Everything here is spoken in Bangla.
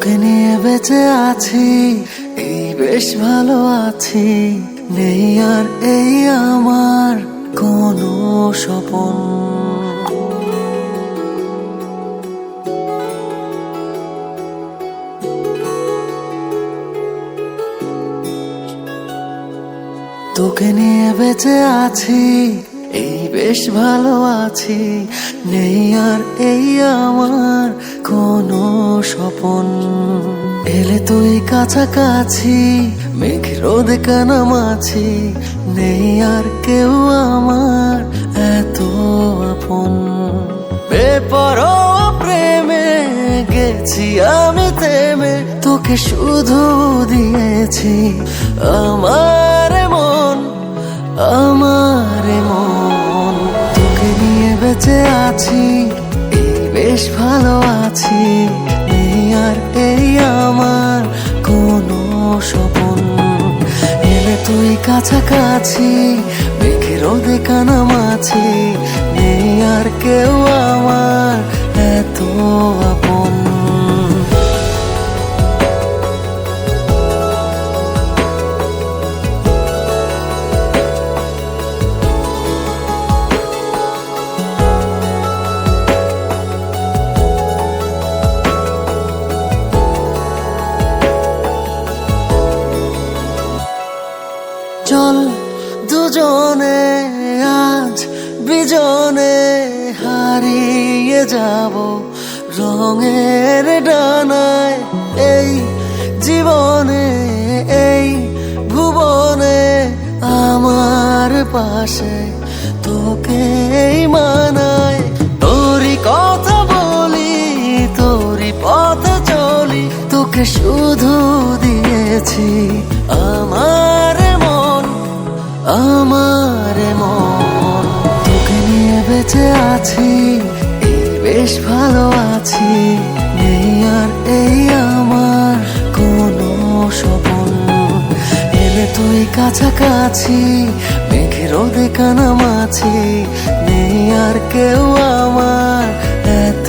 তোকে নিয়ে বেঁচে আছি, এই বেশ ভালো আছি। নেই আর এই আমার কোনো স্বপন। তোকে নিয়ে বেঁচে আছি, এই বেশ ভালো আছি। নেই আর এই আমার কোনো স্বপন। এলে তুই কাছাকাছি, মেঘ রোদে কানামাছি। নেই আর কেউ আমার এত আপন। বেপরোয়া প্রেমে গেছি আমি থেমে, তোকে শুধু দিয়েছি আমার মন, আমার মন। তোকে নিয়ে বেঁচে আছি, এই বেশ ভালো আছি। নেই আর এই আমার কোনো স্বপন। এলে তুই কাছাকাছি, মেঘে রোদে কানামাছি। নেই আর কেউ আমার এত আপন। চল দুজনে আজ বিজনে হারিয়ে যাব রঙের ডানায়। এই জীবনে এই ভুবনে আমার পাশে তোকেই মানায়। তোরই কথা বলি, তোরই পথে চলি, তোকে শুধু দিয়েছি আমার মন, আমার মন। তোকে নিয়ে বেঁচে আছি, এই বেশ ভালো আছি। নেই আর এই আমার কোনো স্বপন। এলে তুই কাছাকাছি, মেঘে রোদে কানামাছি। নেই আর কেউ আমার এত